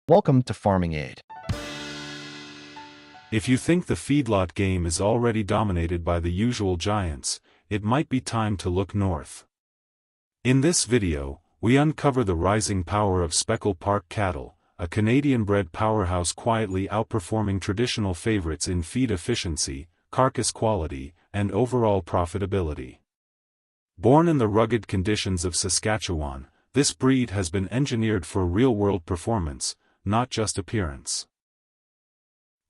Welcome to Farming Aid. If you think the feedlot game is already dominated by the usual giants, it might be time to look north. In this video, we uncover the rising power of Speckle Park cattle, a Canadian-bred powerhouse quietly outperforming traditional favorites in feed efficiency, carcass quality, and overall profitability. Born in the rugged conditions of Saskatchewan, this breed has been engineered for real-world performance, not just appearance.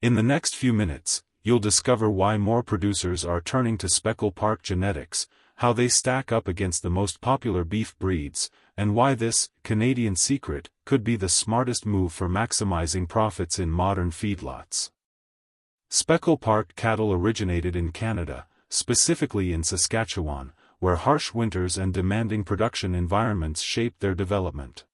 In the next few minutes, you'll discover why more producers are turning to Speckle Park genetics, how they stack up against the most popular beef breeds, and why this Canadian secret could be the smartest move for maximizing profits in modern feedlots. Speckle Park cattle originated in Canada, specifically in Saskatchewan, where harsh winters and demanding production environments shaped their development.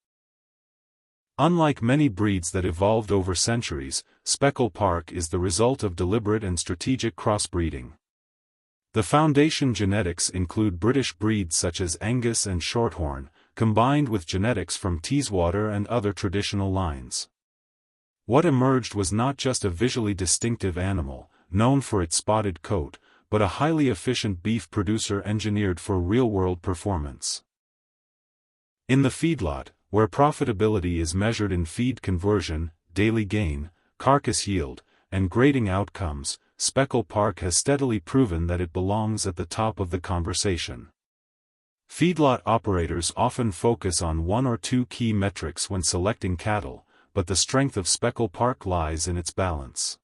Unlike many breeds that evolved over centuries, Speckle Park is the result of deliberate and strategic crossbreeding. The foundation genetics include British breeds such as Angus and Shorthorn, combined with genetics from Teeswater and other traditional lines. What emerged was not just a visually distinctive animal, known for its spotted coat, but a highly efficient beef producer engineered for real-world performance. In the feedlot, where profitability is measured in feed conversion, daily gain, carcass yield, and grading outcomes, Speckle Park has steadily proven that it belongs at the top of the conversation. Feedlot operators often focus on one or two key metrics when selecting cattle, but the strength of Speckle Park lies in its balance.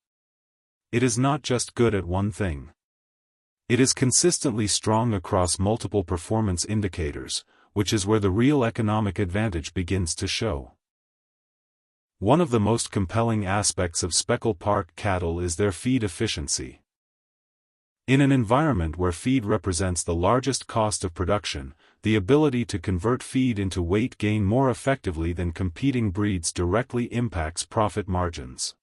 It is not just good at one thing. It is consistently strong across multiple performance indicators, which is where the real economic advantage begins to show. One of the most compelling aspects of Speckle Park cattle is their feed efficiency. In an environment where feed represents the largest cost of production, the ability to convert feed into weight gain more effectively than competing breeds directly impacts profit margins.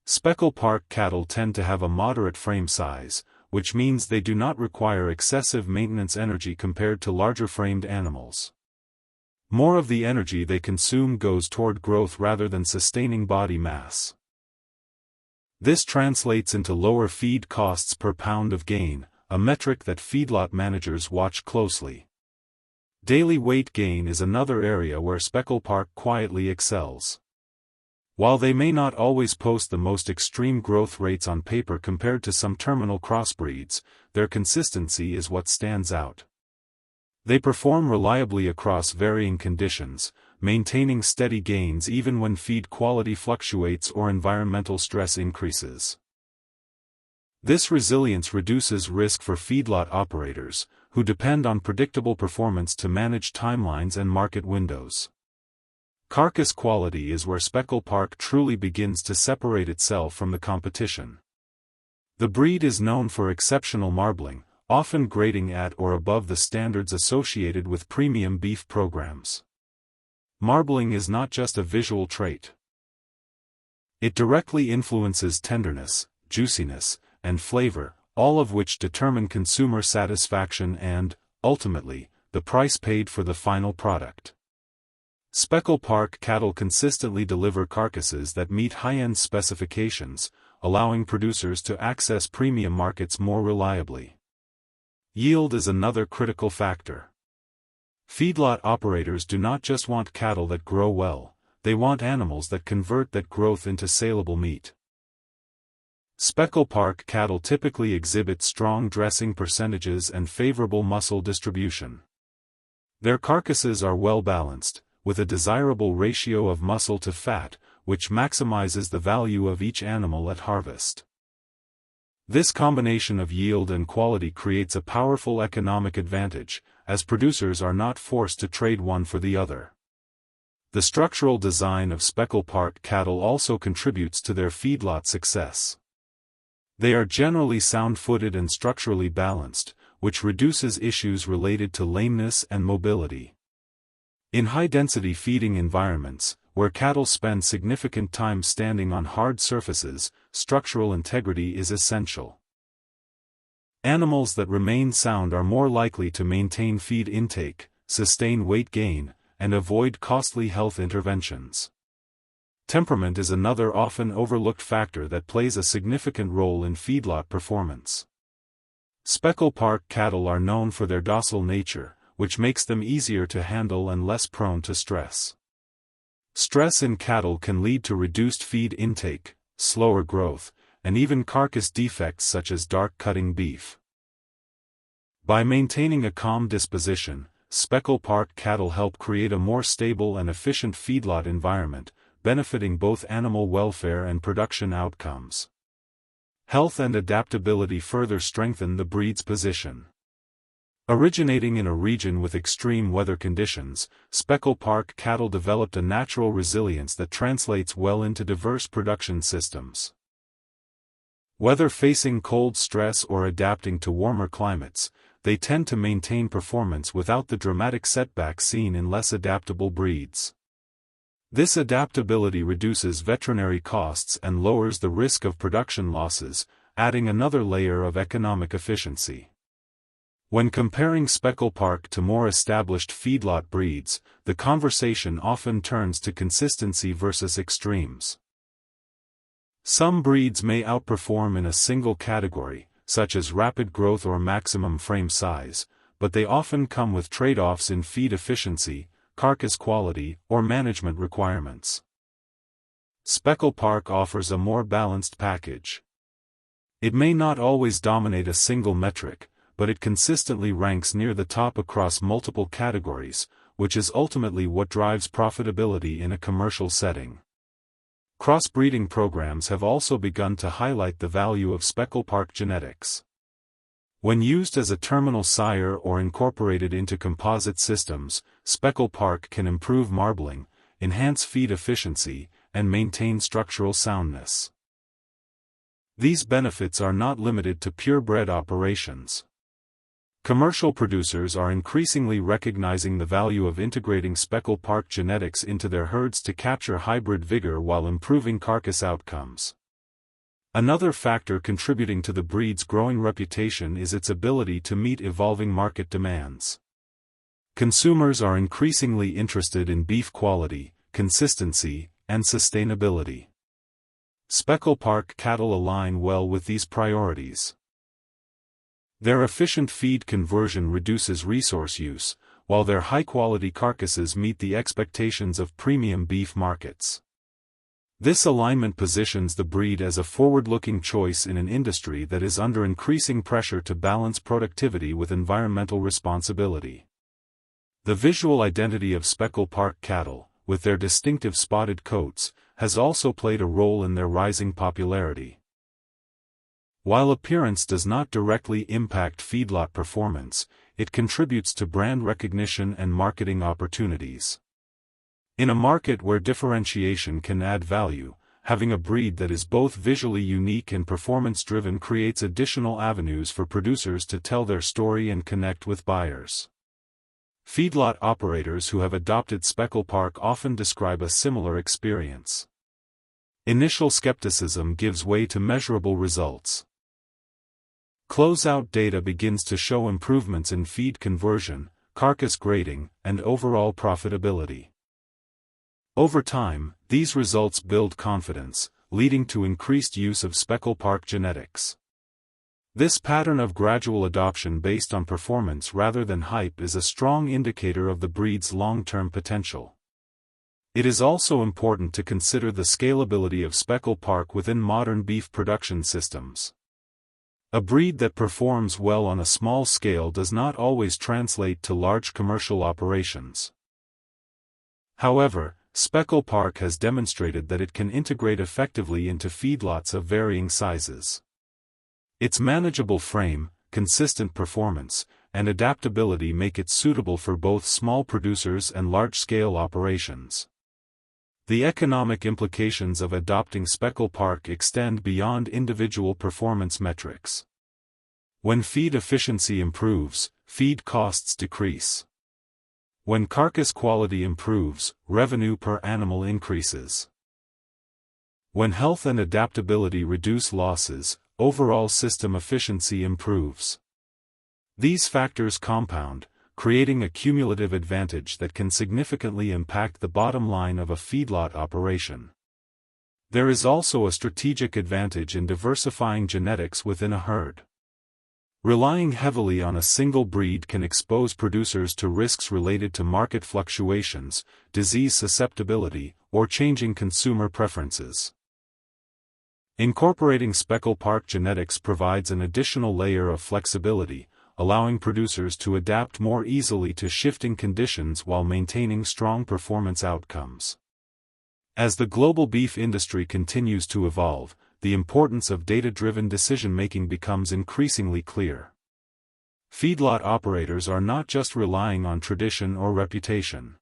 Speckle Park cattle tend to have a moderate frame size, which means they do not require excessive maintenance energy compared to larger-framed animals. More of the energy they consume goes toward growth rather than sustaining body mass. This translates into lower feed costs per pound of gain, a metric that feedlot managers watch closely. Daily weight gain is another area where Speckle Park quietly excels. While they may not always post the most extreme growth rates on paper compared to some terminal crossbreeds, their consistency is what stands out. They perform reliably across varying conditions, maintaining steady gains even when feed quality fluctuates or environmental stress increases. This resilience reduces risk for feedlot operators, who depend on predictable performance to manage timelines and market windows. Carcass quality is where Speckle Park truly begins to separate itself from the competition. The breed is known for exceptional marbling, often grading at or above the standards associated with premium beef programs. Marbling is not just a visual trait. It directly influences tenderness, juiciness, and flavor, all of which determine consumer satisfaction and, ultimately, the price paid for the final product. Speckle Park cattle consistently deliver carcasses that meet high-end specifications, allowing producers to access premium markets more reliably. Yield is another critical factor. Feedlot operators do not just want cattle that grow well, they want animals that convert that growth into saleable meat. Speckle Park cattle typically exhibit strong dressing percentages and favorable muscle distribution. Their carcasses are well balanced, with a desirable ratio of muscle to fat, which maximizes the value of each animal at harvest. This combination of yield and quality creates a powerful economic advantage, as producers are not forced to trade one for the other. The structural design of Speckle Park cattle also contributes to their feedlot success. They are generally sound-footed and structurally balanced, which reduces issues related to lameness and mobility. In high-density feeding environments, where cattle spend significant time standing on hard surfaces, structural integrity is essential. Animals that remain sound are more likely to maintain feed intake, sustain weight gain, and avoid costly health interventions. Temperament is another often overlooked factor that plays a significant role in feedlot performance. Speckle Park cattle are known for their docile nature, which makes them easier to handle and less prone to stress. Stress in cattle can lead to reduced feed intake, slower growth, and even carcass defects such as dark cutting beef. By maintaining a calm disposition, Speckle Park cattle help create a more stable and efficient feedlot environment, benefiting both animal welfare and production outcomes. Health and adaptability further strengthen the breed's position. Originating in a region with extreme weather conditions, Speckle Park cattle developed a natural resilience that translates well into diverse production systems. Whether facing cold stress or adapting to warmer climates, they tend to maintain performance without the dramatic setbacks seen in less adaptable breeds. This adaptability reduces veterinary costs and lowers the risk of production losses, adding another layer of economic efficiency. When comparing Speckle Park to more established feedlot breeds, the conversation often turns to consistency versus extremes. Some breeds may outperform in a single category, such as rapid growth or maximum frame size, but they often come with trade-offs in feed efficiency, carcass quality, or management requirements. Speckle Park offers a more balanced package. It may not always dominate a single metric, but it consistently ranks near the top across multiple categories, which is ultimately what drives profitability in a commercial setting. Crossbreeding programs have also begun to highlight the value of Speckle Park genetics. When used as a terminal sire or incorporated into composite systems, Speckle Park can improve marbling, enhance feed efficiency, and maintain structural soundness. These benefits are not limited to purebred operations. Commercial producers are increasingly recognizing the value of integrating Speckle Park genetics into their herds to capture hybrid vigor while improving carcass outcomes. Another factor contributing to the breed's growing reputation is its ability to meet evolving market demands. Consumers are increasingly interested in beef quality, consistency, and sustainability. Speckle Park cattle align well with these priorities. Their efficient feed conversion reduces resource use, while their high-quality carcasses meet the expectations of premium beef markets. This alignment positions the breed as a forward-looking choice in an industry that is under increasing pressure to balance productivity with environmental responsibility. The visual identity of Speckle Park cattle, with their distinctive spotted coats, has also played a role in their rising popularity. While appearance does not directly impact feedlot performance, it contributes to brand recognition and marketing opportunities. In a market where differentiation can add value, having a breed that is both visually unique and performance-driven creates additional avenues for producers to tell their story and connect with buyers. Feedlot operators who have adopted Speckle Park often describe a similar experience. Initial skepticism gives way to measurable results. Closeout data begins to show improvements in feed conversion, carcass grading, and overall profitability. Over time, these results build confidence, leading to increased use of Speckle Park genetics. This pattern of gradual adoption based on performance rather than hype is a strong indicator of the breed's long-term potential. It is also important to consider the scalability of Speckle Park within modern beef production systems. A breed that performs well on a small scale does not always translate to large commercial operations. However, Speckle Park has demonstrated that it can integrate effectively into feedlots of varying sizes. Its manageable frame, consistent performance, and adaptability make it suitable for both small producers and large-scale operations. The economic implications of adopting Speckle Park extend beyond individual performance metrics. When feed efficiency improves, feed costs decrease. When carcass quality improves, revenue per animal increases. When health and adaptability reduce losses, overall system efficiency improves. These factors compound, creating a cumulative advantage that can significantly impact the bottom line of a feedlot operation. There is also a strategic advantage in diversifying genetics within a herd. Relying heavily on a single breed can expose producers to risks related to market fluctuations, disease susceptibility, or changing consumer preferences. Incorporating Speckle Park genetics provides an additional layer of flexibility, allowing producers to adapt more easily to shifting conditions while maintaining strong performance outcomes. As the global beef industry continues to evolve, the importance of data-driven decision-making becomes increasingly clear. Feedlot operators are not just relying on tradition or reputation.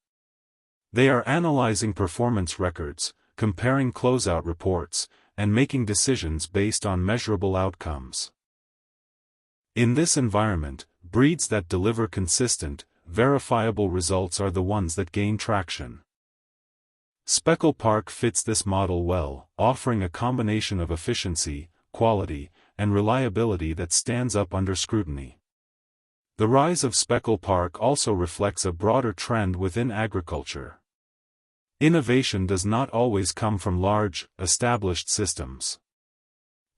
They are analyzing performance records, comparing closeout reports, and making decisions based on measurable outcomes. In this environment, breeds that deliver consistent, verifiable results are the ones that gain traction. Speckle Park fits this model well, offering a combination of efficiency, quality, and reliability that stands up under scrutiny. The rise of Speckle Park also reflects a broader trend within agriculture. Innovation does not always come from large, established systems.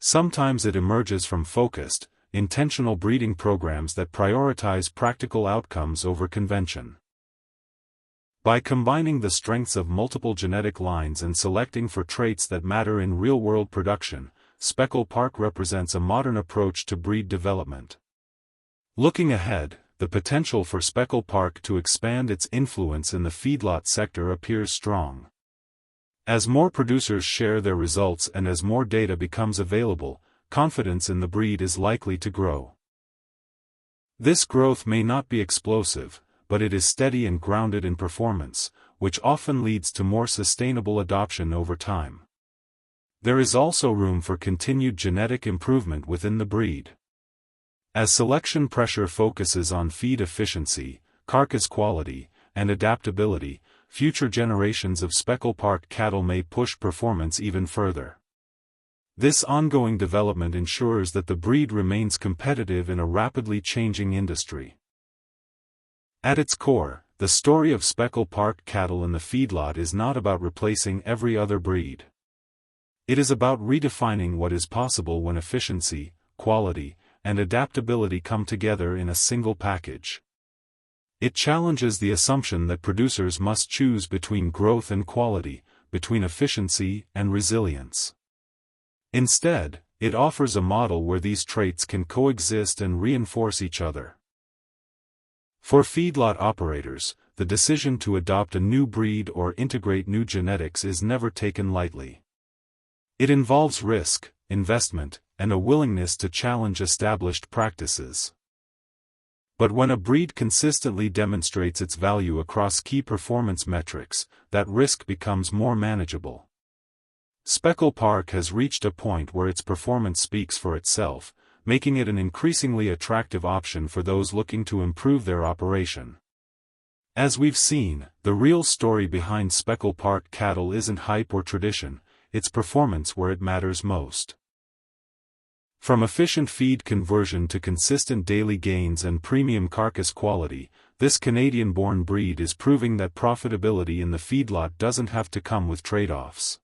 Sometimes it emerges from focused, intentional breeding programs that prioritize practical outcomes over convention. By combining the strengths of multiple genetic lines and selecting for traits that matter in real-world production, Speckle Park represents a modern approach to breed development. Looking ahead, the potential for Speckle Park to expand its influence in the feedlot sector appears strong. As more producers share their results and as more data becomes available, confidence in the breed is likely to grow. This growth may not be explosive, but it is steady and grounded in performance, which often leads to more sustainable adoption over time. There is also room for continued genetic improvement within the breed. As selection pressure focuses on feed efficiency, carcass quality, and adaptability, future generations of Speckle Park cattle may push performance even further. This ongoing development ensures that the breed remains competitive in a rapidly changing industry. At its core, the story of Speckle Park cattle in the feedlot is not about replacing every other breed. It is about redefining what is possible when efficiency, quality, and adaptability come together in a single package. It challenges the assumption that producers must choose between growth and quality, between efficiency and resilience. Instead, it offers a model where these traits can coexist and reinforce each other. For feedlot operators, the decision to adopt a new breed or integrate new genetics is never taken lightly. It involves risk, investment, and a willingness to challenge established practices. But when a breed consistently demonstrates its value across key performance metrics, that risk becomes more manageable. Speckle Park has reached a point where its performance speaks for itself, making it an increasingly attractive option for those looking to improve their operation. As we've seen, the real story behind Speckle Park cattle isn't hype or tradition, it's performance where it matters most. From efficient feed conversion to consistent daily gains and premium carcass quality, this Canadian-born breed is proving that profitability in the feedlot doesn't have to come with trade-offs.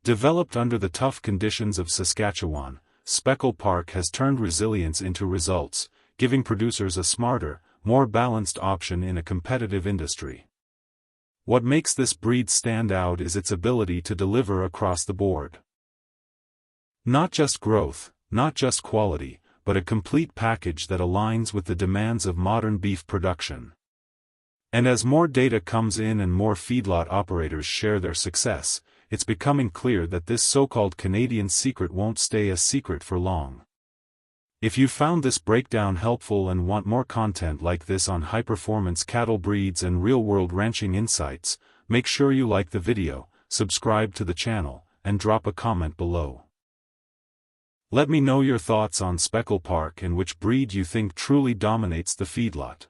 Developed under the tough conditions of Saskatchewan, Speckle Park has turned resilience into results, giving producers a smarter, more balanced option in a competitive industry. What makes this breed stand out is its ability to deliver across the board. Not just growth, not just quality, but a complete package that aligns with the demands of modern beef production. And as more data comes in and more feedlot operators share their success, it's becoming clear that this so-called Canadian secret won't stay a secret for long. If you found this breakdown helpful and want more content like this on high-performance cattle breeds and real-world ranching insights, make sure you like the video, subscribe to the channel, and drop a comment below. Let me know your thoughts on Speckle Park and which breed you think truly dominates the feedlot.